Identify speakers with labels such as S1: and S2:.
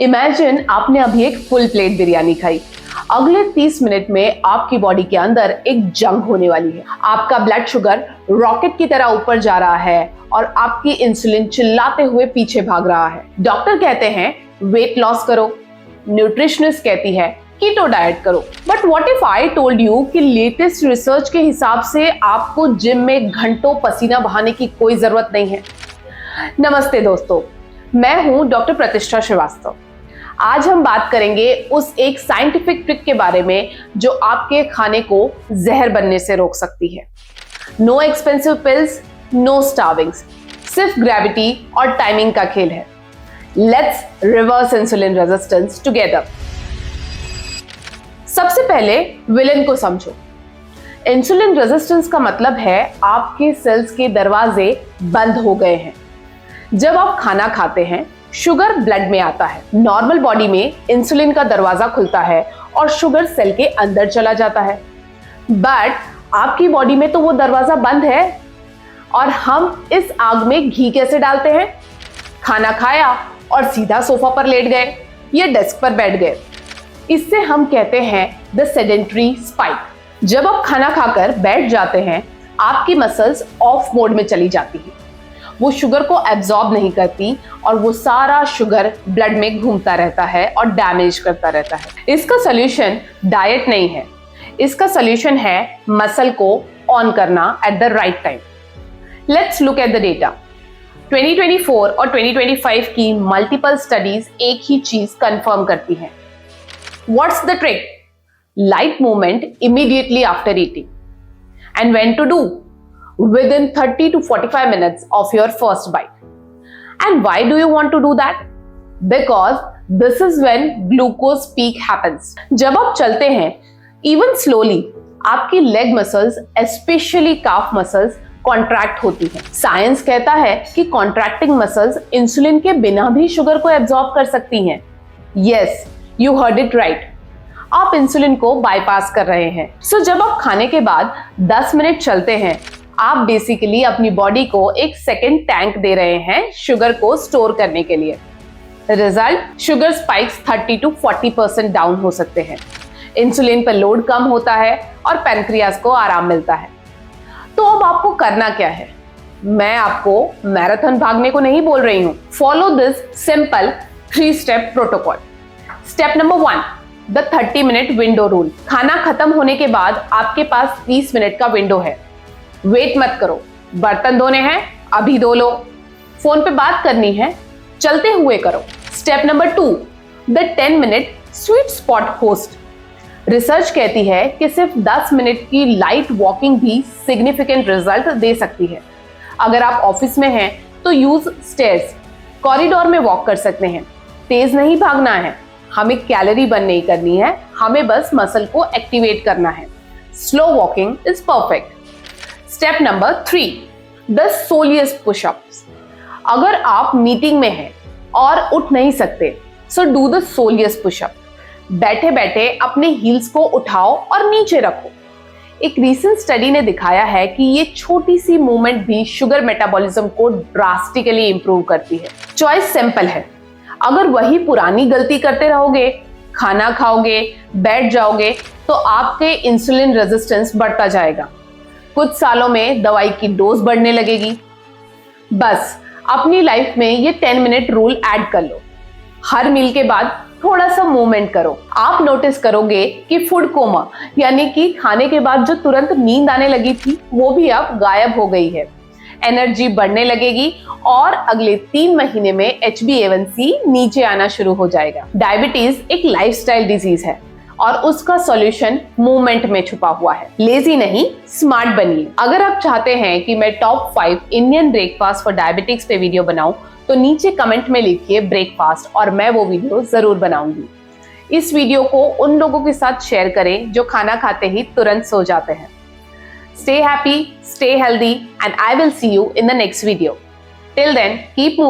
S1: Imagine आपने अभी एक फुल प्लेट बिरयानी खाई। अगले 30 मिनट में आपकी बॉडी के अंदर एक जंग होने वाली है। आपका ब्लड शुगर रॉकेट की तरह ऊपर जा रहा है और आपकी इंसुलिन चिल्लाते हुए पीछे भाग रहा है। डॉक्टर कहते हैं वेट लॉस करो, न्यूट्रिशनिस्ट कहती है कीटो डाइट करो। But what if I told you कि लेटेस्ट रिसर्च के हिसाब से आपको जिम में घंटों पसीना बहाने की कोई जरूरत नहीं है। नमस्ते दोस्तों, मैं हूं डॉक्टर प्रतिष्ठा श्रीवास्तव। आज हम बात करेंगे उस एक साइंटिफिक ट्रिक के बारे में जो आपके खाने को जहर बनने से रोक सकती है। नो एक्सपेंसिव पिल्स, नो स्टार्विंग्स, सिर्फ ग्रेविटी और टाइमिंग का खेल है। Let's reverse insulin resistance together. सबसे पहले विलेन को समझो। इंसुलिन रेजिस्टेंस का मतलब है आपके सेल्स के दरवाजे बंद हो गए हैं। जब आप खाना खाते हैं, शुगर ब्लड में आता है। नॉर्मल बॉडी में इंसुलिन का दरवाजा खुलता है और शुगर सेल के अंदर चला जाता है। बट आपकी बॉडी में तो वो दरवाजा बंद है और हम इस आग में घी कैसे डालते हैं? खाना खाया और सीधा सोफा पर लेट गए या डेस्क पर बैठ गए। इससे हम कहते हैं द सेडेंटरी स्पाइक। जब आप खाना खाकर बैठ जाते हैं, आपकी मसल्स ऑफ मोड में चली जाती हैं। वो शुगर को एब्जॉर्ब नहीं करती और वो सारा शुगर ब्लड में घूमता रहता है और डैमेज करता रहता है। इसका सॉल्यूशन डाइट नहीं है, इसका सॉल्यूशन है मसल को ऑन करना at the right time. Let's look at the data. 2024 और 2025 की मल्टीपल स्टडीज एक ही चीज कंफर्म करती हैं। What's the trick? Light movement immediately after eating and when to do? Within 30 to 45 minutes of your first bite. And why do you want to do that? Because this is when glucose peak happens. जब आप चलते हैं, even slowly, आपकी leg muscles, especially calf muscles, contract होती हैं। Science कहता है कि कॉन्ट्रैक्टिंग मसल्स इंसुलिन के बिना भी शुगर को एब्जॉर्ब कर सकती हैं। Yes, you heard it right. आप इंसुलिन को बाईपास कर रहे हैं। सो जब आप खाने के बाद 10 मिनट चलते हैं, आप बेसिकली अपनी बॉडी को एक सेकेंड टैंक दे रहे हैं शुगर को स्टोर करने के लिए। Result, sugar spikes 30 to 40% down हो सकते हैं। इंसुलिन पर लोड कम होता है और पैनक्रियाज को आराम मिलता है। तो अब आपको करना क्या है? मैं आपको मैराथन भागने को नहीं बोल रही हूं। Follow this simple 3 step protocol. Step number 1, the 30 minute window rule. खाना खत्म होने के बाद आपके पास 30 मिनट का विंडो है। वेट मत करो। बर्तन धोने हैं, अभी धो लो। फोन पे बात करनी है, चलते हुए करो। Step number 2, the 10 minute sweet spot host. Research कहती है कि सिर्फ 10 मिनट की लाइट वॉकिंग भी सिग्निफिकेंट रिजल्ट दे सकती है। अगर आप ऑफिस में हैं तो यूज स्टेयर्स, कॉरिडोर में वॉक कर सकते हैं। तेज नहीं भागना है, हमें कैलोरी बर्न नहीं करनी है, हमें बस मसल को एक्टिवेट करना है। Slow walking is perfect. Step number 3, the soleus pushups. अगर आप मीटिंग में हैं और उठ नहीं सकते, so do the soleus pushup. बैठे बैठे अपने हील्स को उठाओ और नीचे रखो। एक रीसेंट स्टडी ने दिखाया है कि ये छोटी सी मूवमेंट भी शुगर मेटाबॉलिज्म को ड्रास्टिकली इंप्रूव करती है। चॉइस सिंपल है। अगर वही पुरानी गलती करते रहोगे, खाना खाओगे, बैठ जाओगे, तो आपके इंसुलिन रेजिस्टेंस बढ़ता जाएगा। कुछ सालों में दवाई की डोज बढ़ने लगेगी। बस अपनी लाइफ में ये 10 मिनट रूल ऐड कर लो। हर मील के बाद थोड़ा सा मूवमेंट करो। आप नोटिस करोगे कि फूड कोमा, यानी कि खाने के बाद जो तुरंत नींद आने लगी थी, वो भी अब गायब हो गई है। एनर्जी बढ़ने लगेगी और अगले 3 महीने में HbA1c नीचे आना शुरू हो जाएगा। डायबिटीज एक लाइफस्टाइल डिजीज है और उसका सॉल्यूशन मूवमेंट में छुपा हुआ है। लेजी नहीं, स्मार्ट बनिए। अगर आप चाहते हैं कि मैं top 5 Indian breakfast for diabetics पे वीडियो बनाऊं, तो नीचे कमेंट में लिखिए ब्रेकफास्ट और मैं वो वीडियो जरूर बनाऊंगी। इस वीडियो को उन लोगों के साथ शेयर करें जो खाना खाते ही तुरंत सो जाते हैं। Stay happy, stay healthy, and I will see you in the next video. Till then, keep moving.